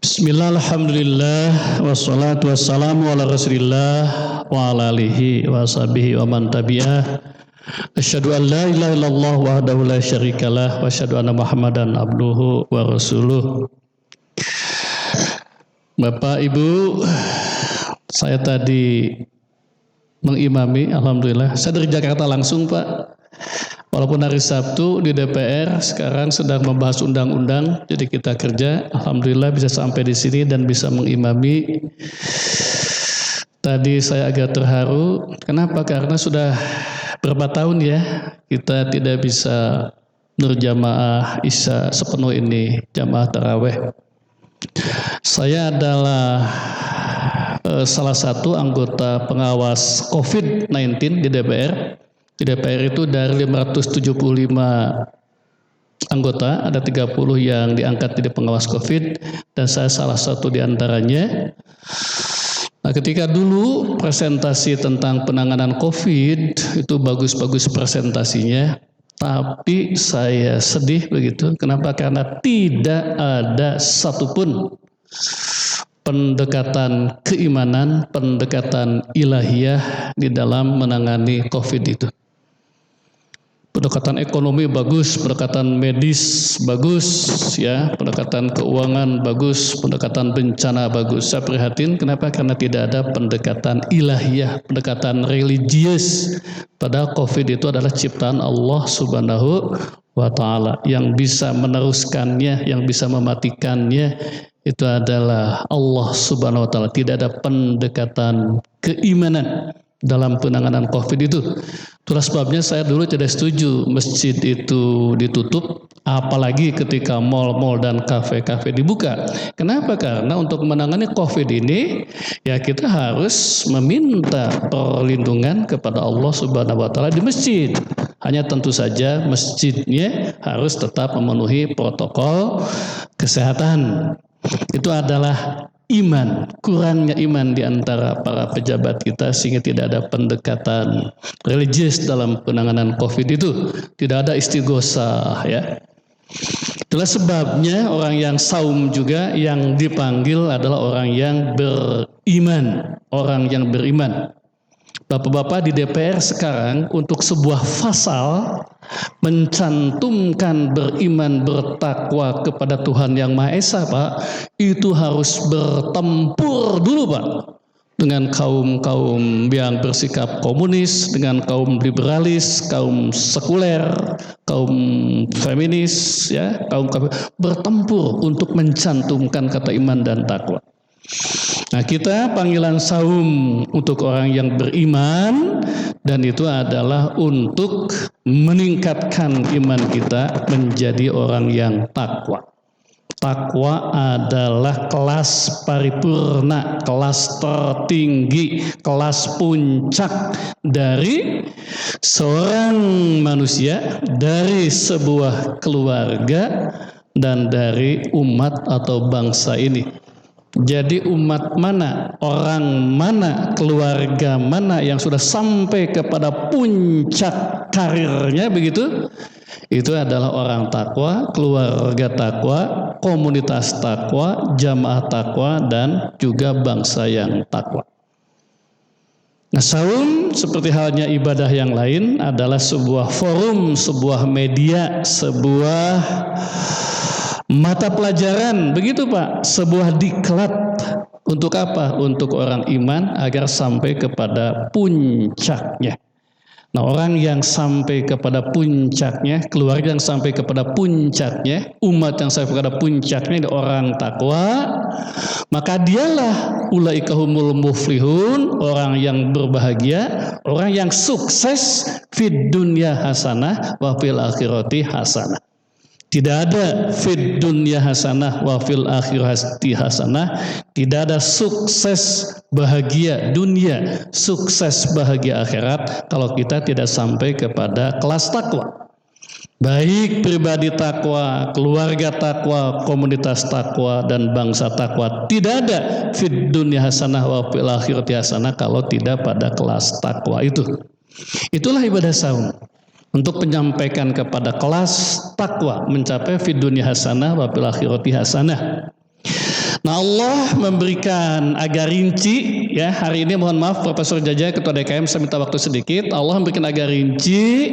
Bismillah, alhamdulillah, wassalatu wassalamu ala rasulillah wa ala alihi wa sahbihi wa man tabi'ah. Asyhadu an la ilaha illallah wahdahu la syarikalah wa asyhadu anna Muhammadan abduhu wa rasuluh. Bapak Ibu, saya tadi mengimami, alhamdulillah. Saya dari Jakarta langsung, Pak. Walaupun hari Sabtu di DPR sekarang sedang membahas undang-undang, jadi kita kerja. Alhamdulillah bisa sampai di sini dan bisa mengimami. Tadi saya agak terharu. Kenapa? Karena sudah berapa tahun ya kita tidak bisa berjamaah Isya sepenuh ini, jamaah taraweh. Saya adalah salah satu anggota pengawas COVID-19 di DPR. Di DPR itu dari 575 anggota, ada 30 yang diangkat jadi pengawas COVID, dan saya salah satu di antaranya. Nah, ketika dulu presentasi tentang penanganan COVID, itu bagus-bagus presentasinya, tapi saya sedih begitu. Kenapa? Karena tidak ada satupun pendekatan keimanan, pendekatan ilahiyah di dalam menangani COVID itu. Pendekatan ekonomi bagus, pendekatan medis bagus, ya, pendekatan keuangan bagus, pendekatan bencana bagus. Saya prihatin, kenapa? Karena tidak ada pendekatan ilahiyah, pendekatan religius. Padahal COVID itu adalah ciptaan Allah Subhanahu wa Ta'ala. Yang bisa meneruskannya, yang bisa mematikannya, itu adalah Allah Subhanahu wa Ta'ala. Tidak ada pendekatan keimanan dalam penanganan COVID itu. Itulah sebabnya saya dulu tidak setuju masjid itu ditutup, apalagi ketika mal-mal dan kafe-kafe dibuka. Kenapa? Karena untuk menangani COVID ini, ya kita harus meminta perlindungan kepada Allah Subhanahu wa Ta'ala di masjid. Hanya tentu saja masjidnya harus tetap memenuhi protokol kesehatan. Itu adalah iman, kurangnya iman di antara para pejabat kita sehingga tidak ada pendekatan religius dalam penanganan COVID itu. Tidak ada istighosah, ya. Itulah sebabnya orang yang saum juga yang dipanggil adalah orang yang beriman, orang yang beriman. Bapak-bapak di DPR sekarang untuk sebuah pasal mencantumkan beriman bertakwa kepada Tuhan yang Maha Esa, Pak, itu harus bertempur dulu, Pak, dengan kaum-kaum yang bersikap komunis, dengan kaum liberalis, kaum sekuler, kaum feminis, ya, kaum bertempur untuk mencantumkan kata iman dan takwa. Nah, kita panggilan saum untuk orang yang beriman, dan itu adalah untuk meningkatkan iman kita menjadi orang yang takwa. Takwa adalah kelas paripurna, kelas tertinggi, kelas puncak dari seorang manusia, dari sebuah keluarga, dan dari umat atau bangsa ini. Jadi umat mana, orang mana, keluarga mana yang sudah sampai kepada puncak karirnya begitu, itu adalah orang takwa, keluarga takwa, komunitas takwa, jamaah takwa, dan juga bangsa yang takwa. Nah, saum seperti halnya ibadah yang lain adalah sebuah forum, sebuah media, sebuah mata pelajaran, begitu Pak, sebuah diklat. Untuk apa? Untuk orang iman agar sampai kepada puncaknya. Nah, orang yang sampai kepada puncaknya, keluarga yang sampai kepada puncaknya, umat yang sampai kepada puncaknya, orang takwa, maka dialah ulaika humul muflihun, orang yang berbahagia, orang yang sukses fid dunya hasanah wa fil akhirati hasanah. Tidak ada fid dunya hasanah wa fil akhirati hasanah. Tidak ada sukses bahagia dunia, sukses bahagia akhirat kalau kita tidak sampai kepada kelas takwa. Baik pribadi takwa, keluarga takwa, komunitas takwa, dan bangsa takwa. Tidak ada fid dunya hasanah wa fil akhirati hasanah kalau tidak pada kelas takwa itu. Itulah ibadah saum. Untuk menyampaikan kepada kelas takwa, mencapai fid dunya hasanah wa fil akhirati hasanah. Nah, Allah memberikan agak rinci ya. Hari ini mohon maaf Profesor Jaja Ketua DKM, saya minta waktu sedikit. Allah memberikan agak rinci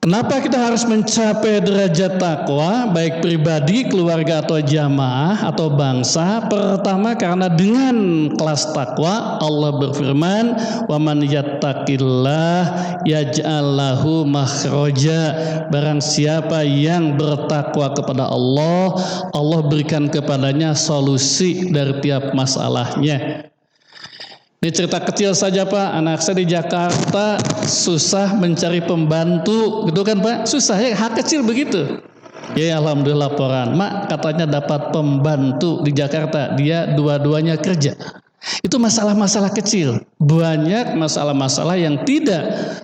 kenapa kita harus mencapai derajat takwa, baik pribadi, keluarga atau jamaah atau bangsa. Pertama, karena dengan kelas takwa Allah berfirman, "Wa man yattaqillah yaj'al lahu makhraja." Barang siapa yang bertakwa kepada Allah, Allah berikan kepadanya solusi dari tiap masalahnya. Ini cerita kecil saja Pak, anak saya di Jakarta susah mencari pembantu, gitu kan Pak? Susah ya, hak kecil begitu. Ya alhamdulillah laporan, Mak katanya dapat pembantu di Jakarta, dia dua-duanya kerja. Itu masalah-masalah kecil, banyak masalah-masalah yang tidak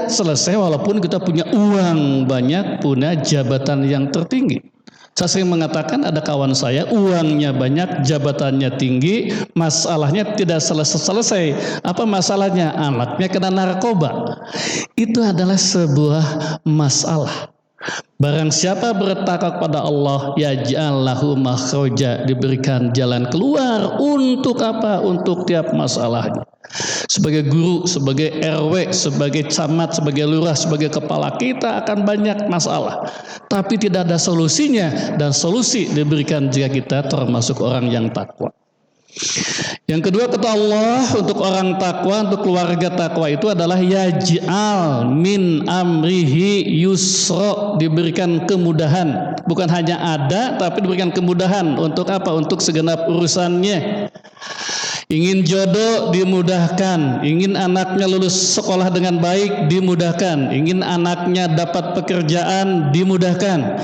selesai walaupun kita punya uang banyak, punya jabatan yang tertinggi. Saya sering mengatakan ada kawan saya uangnya banyak, jabatannya tinggi, masalahnya tidak selesai. Apa masalahnya? Anaknya kena narkoba. Itu adalah sebuah masalah. Barang siapa bertakwa kepada Allah, yaj'al lahu makhraja, diberikan jalan keluar untuk apa? Untuk tiap masalahnya. Sebagai guru, sebagai RW, sebagai camat, sebagai lurah, sebagai kepala, kita akan banyak masalah. Tapi tidak ada solusinya, dan solusi diberikan jika kita termasuk orang yang takwa. Yang kedua kata Allah untuk orang takwa, untuk keluarga takwa itu adalah yaj'al min amrihi yusra, diberikan kemudahan. Bukan hanya ada, tapi diberikan kemudahan. Untuk apa? Untuk segenap urusannya. Ingin jodoh dimudahkan, ingin anaknya lulus sekolah dengan baik dimudahkan, ingin anaknya dapat pekerjaan dimudahkan,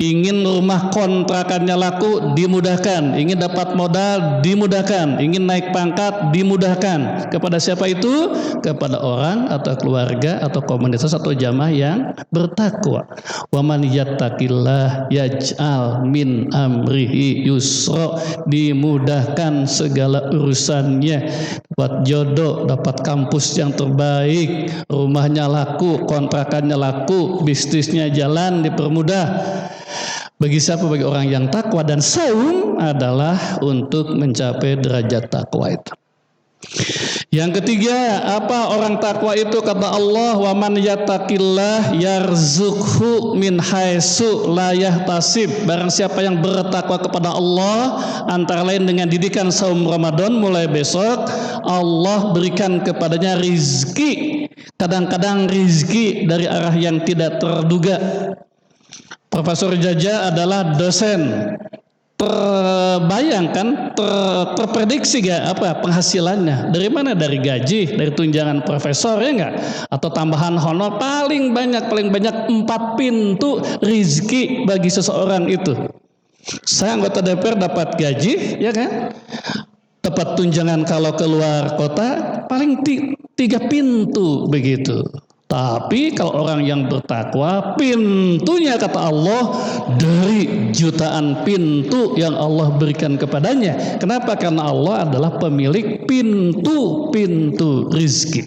ingin rumah kontrakannya laku dimudahkan, ingin dapat modal dimudahkan, ingin naik pangkat dimudahkan. Kepada siapa itu? Kepada orang atau keluarga atau komunitas atau jamaah yang bertakwa. Wa man yattaqillah yaj'al min amrihi yusra, dimudahkan segala urusan, dapat jodoh, dapat kampus yang terbaik, rumahnya laku, kontrakannya laku, bisnisnya jalan, dipermudah. Bagi siapa? Bagi orang yang takwa, dan saum adalah untuk mencapai derajat takwa itu. Yang ketiga, apa orang takwa itu? Kata Allah, wa man yattaqillah yarzuqhu min haitsu la yahtasib. Barang siapa yang bertakwa kepada Allah, antara lain dengan didikan saum Ramadan mulai besok, Allah berikan kepadanya rizki. Kadang-kadang rizki dari arah yang tidak terduga. Profesor Jaja adalah dosen. Terbayangkan, terprediksi gak apa penghasilannya? Dari mana? Dari gaji, dari tunjangan profesor ya enggak? Atau tambahan honor? Paling banyak 4 pintu rizki bagi seseorang itu. Saya anggota DPR dapat gaji, ya kan? Dapat tunjangan kalau keluar kota, paling 3 pintu begitu. Tapi kalau orang yang bertakwa, pintunya kata Allah dari jutaan pintu yang Allah berikan kepadanya. Kenapa? Karena Allah adalah pemilik pintu-pintu rizki.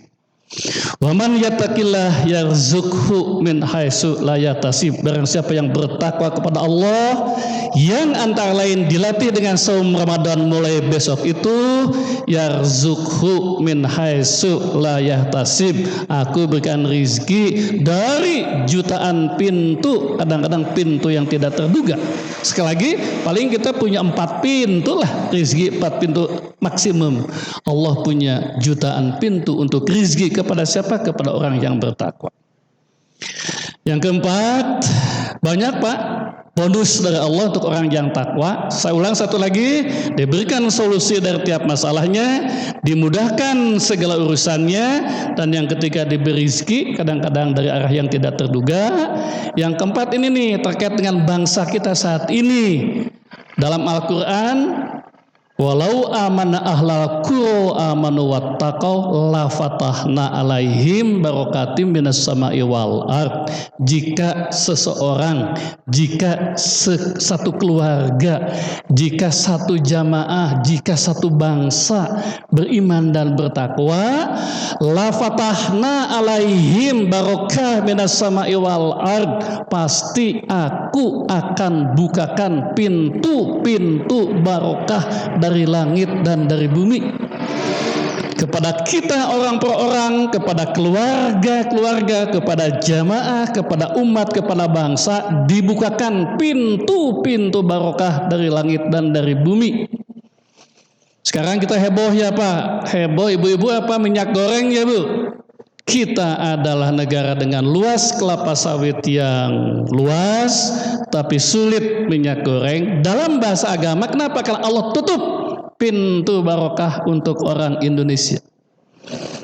Wa man yattaqillah yarzuqhu min haitsu la yahtasib. Barang siapa yang bertakwa kepada Allah, yang antara lain dilatih dengan saum Ramadan mulai besok itu, yarzuqhu min haitsu la yahtasib, aku berikan rizki dari jutaan pintu, kadang-kadang pintu yang tidak terduga. Sekali lagi, paling kita punya 4 pintu lah rizki, 4 pintu maksimum. Allah punya jutaan pintu untuk rizki kepada siapa? Kepada orang yang bertakwa. Yang keempat, banyak Pak bonus dari Allah untuk orang yang takwa. Saya ulang satu lagi, diberikan solusi dari tiap masalahnya, dimudahkan segala urusannya, dan yang ketiga diberi rezeki kadang-kadang dari arah yang tidak terduga. Yang keempat ini nih terkait dengan bangsa kita saat ini. Dalam Al-Quran, Walau amana ahlal qura amanu wattaqau la fatahna alaihim barakatim minas sama'i wal ard. Jika seseorang, jika satu keluarga, jika satu jamaah, jika satu bangsa beriman dan bertakwa, la fatahna alaihim barakah minas sama'i wal ard. Pasti aku akan bukakan pintu-pintu barokah dari langit dan dari bumi kepada kita orang per orang, kepada keluarga-keluarga, kepada jamaah, kepada umat, kepada bangsa, dibukakan pintu-pintu barokah dari langit dan dari bumi. Sekarang kita heboh ya Pak, heboh ibu-ibu apa minyak goreng ya Bu. Kita adalah negara dengan luas kelapa sawit yang luas, tapi sulit minyak goreng. Dalam bahasa agama, kenapa? Karena Allah tutup pintu barokah untuk orang Indonesia.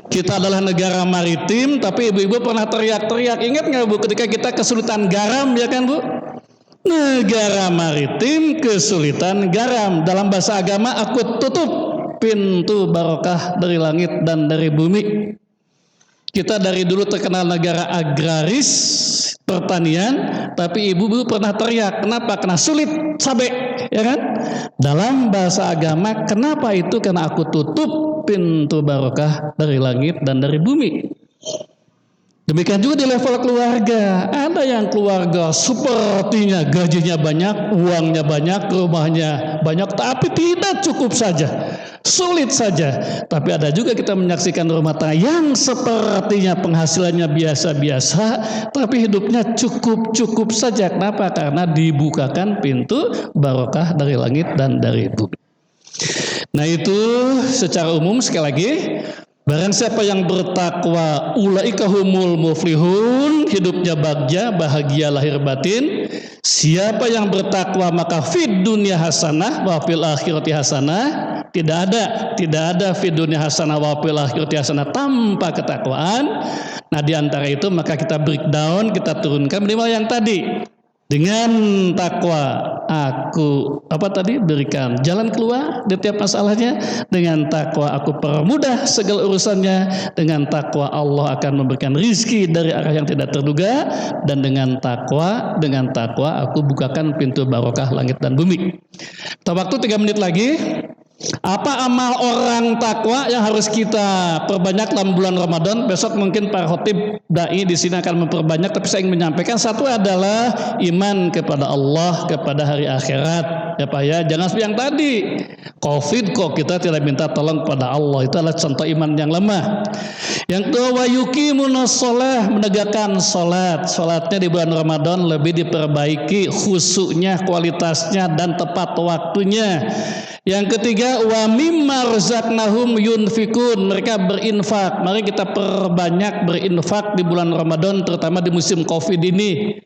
Kita adalah negara maritim, tapi ibu-ibu pernah teriak-teriak. Ingat nggak Bu, ketika kita kesulitan garam, ya kan Bu? Negara maritim kesulitan garam. Dalam bahasa agama, aku tutup pintu barokah dari langit dan dari bumi. Kita dari dulu terkenal negara agraris, pertanian, tapi ibu-ibu pernah teriak, kenapa? Karena sulit, sabek, ya kan? Dalam bahasa agama, kenapa itu? Karena aku tutup pintu barokah dari langit dan dari bumi. Demikian juga di level keluarga. Ada yang keluarga sepertinya gajinya banyak, uangnya banyak, rumahnya banyak, tapi tidak cukup saja. Sulit saja. Tapi ada juga kita menyaksikan rumah tangga yang sepertinya penghasilannya biasa-biasa, tapi hidupnya cukup-cukup saja. Kenapa? Karena dibukakan pintu barokah dari langit dan dari bumi. Nah itu secara umum sekali lagi. Barang siapa yang bertakwa, ulaika humul muflihun, hidupnya bagja, bahagia lahir batin. Siapa yang bertakwa maka fid dunya hasanah wa fil akhirati hasanah. Tidak ada fid dunya hasanah wa fil akhirati hasanah tanpa ketakwaan. Nah di antara itu maka kita breakdown, kita turunkan minimal yang tadi. Dengan takwa aku berikan jalan keluar di tiap masalahnya. Dengan takwa aku permudah segala urusannya. Dengan takwa Allah akan memberikan rizki dari arah yang tidak terduga. Dan dengan takwa aku bukakan pintu barokah langit dan bumi. Kita waktu 3 menit lagi. Apa amal orang takwa yang harus kita perbanyak dalam bulan Ramadan? Besok mungkin Pak Khotib Dai di sini akan memperbanyak, tapi saya ingin menyampaikan satu adalah iman kepada Allah, kepada hari akhirat. Ya Pak ya, jangan seperti yang tadi. Covid kok kita tidak minta tolong kepada Allah, itu adalah contoh iman yang lemah. Yang kedua, wa yuqimunas shalah, menegakkan salat. Salatnya di bulan Ramadan lebih diperbaiki khusyuknya, kualitasnya dan tepat waktunya. Yang ketiga, wa mimma razaqnahum yunfikun, mereka berinfak. Mari kita perbanyak berinfak di bulan Ramadan, terutama di musim Covid ini.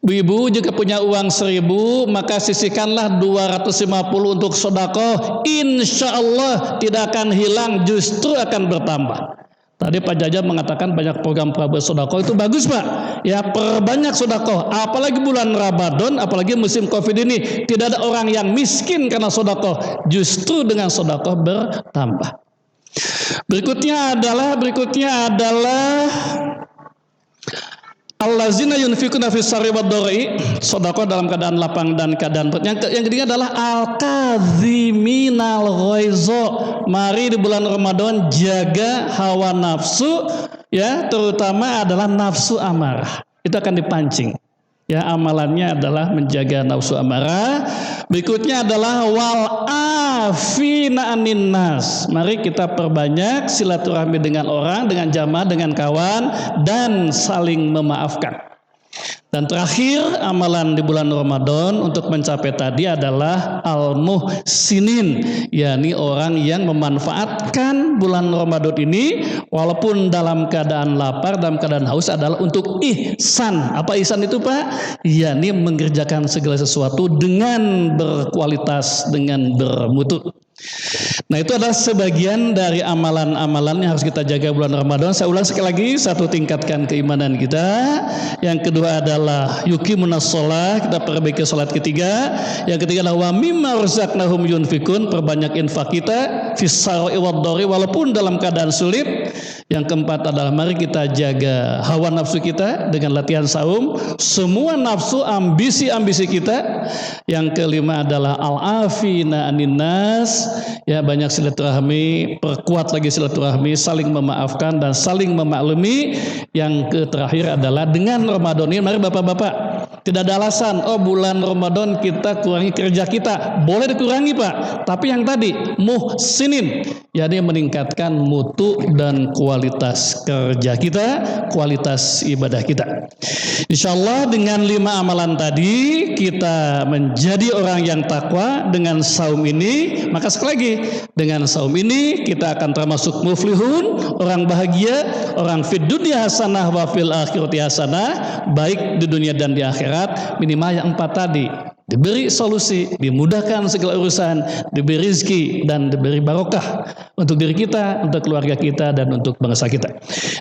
Ibu juga punya uang 1.000, maka sisihkanlah 250 untuk sedekah. Insya Allah tidak akan hilang, justru akan bertambah. Tadi Pak Jaja mengatakan banyak program sedekah itu bagus Pak. Ya perbanyak sedekah, apalagi bulan Ramadan, apalagi musim Covid ini. Tidak ada orang yang miskin karena sedekah, justru dengan sedekah bertambah. Berikutnya adalah allazina yunfikuna fis sarri wad dharri, sedekah dalam keadaan lapang dan keadaan perut. Yang ketiga adalah al-kadziminal ghaiza. Mari di bulan Ramadan jaga hawa nafsu, ya, terutama adalah nafsu amarah. Itu akan dipancing. Ya, amalannya adalah menjaga nafsu amarah. Berikutnya adalah wal afina anin nas. Mari kita perbanyak silaturahmi dengan orang, dengan jamaah, dengan kawan, dan saling memaafkan. Dan terakhir, amalan di bulan Ramadan untuk mencapai tadi adalah al-muhsinin, yakni orang yang memanfaatkan bulan Ramadan ini walaupun dalam keadaan lapar, dalam keadaan haus, adalah untuk ihsan. Apa ihsan itu Pak? Yakni mengerjakan segala sesuatu dengan berkualitas, dengan bermutu. Nah, itu adalah sebagian dari amalan-amalan yang harus kita jaga bulan Ramadan. Saya ulang sekali lagi, satu, tingkatkan keimanan kita. Yang kedua adalah yuqimunas shalah, kita perbaiki salat. Ketiga, yang ketiga adalah wa mimma razaqnahum yunfikun, perbanyak infak kita fis-sarra'i wad-dharri, walaupun dalam keadaan sulit. Yang keempat adalah mari kita jaga hawa nafsu kita dengan latihan saum, semua nafsu, ambisi-ambisi kita. Yang kelima adalah al-afina anin nas, ya, banyak silaturahmi, perkuat lagi silaturahmi, saling memaafkan dan saling memaklumi. Yang terakhir adalah dengan Ramadan ini, mari bapak-bapak, tidak ada alasan, oh bulan Ramadan kita kurangi kerja kita, boleh dikurangi Pak, tapi yang tadi muhsinin, jadi meningkatkan mutu dan kualitas kerja kita, kualitas ibadah kita. Insyaallah dengan 5 amalan tadi kita menjadi orang yang takwa. Dengan saum ini, maka sekali lagi, dengan saum ini kita akan termasuk muflihun, orang bahagia, orang fid dunya hasanah wa fil akhirati hasanah, baik di dunia dan di akhirat. Minimal yang 4 tadi, diberi solusi, dimudahkan segala urusan, diberi rezeki dan diberi barokah untuk diri kita, untuk keluarga kita, dan untuk bangsa kita.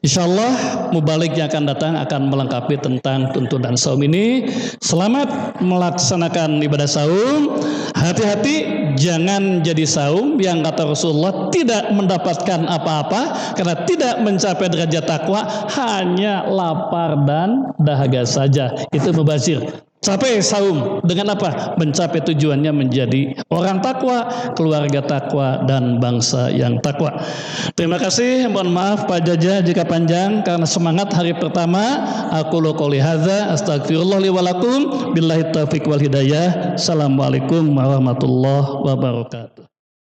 Insyaallah mubalik yang akan datang akan melengkapi tentang tuntunan saum ini. Selamat melaksanakan ibadah saum. Hati-hati jangan jadi saum yang kata Rasulullah tidak mendapatkan apa-apa karena tidak mencapai derajat takwa, hanya lapar dan dahaga saja. Itu mubazir. Capai saum dengan apa? Mencapai tujuannya menjadi orang takwa, keluarga takwa, dan bangsa yang takwa. Terima kasih. Mohon maaf Pak Jaja jika panjang karena semangat hari pertama. Aku qouli hadza astagfirullah li wa lakum billahi taufiq wal hidayah. Assalamualaikum warahmatullahi wabarakatuh.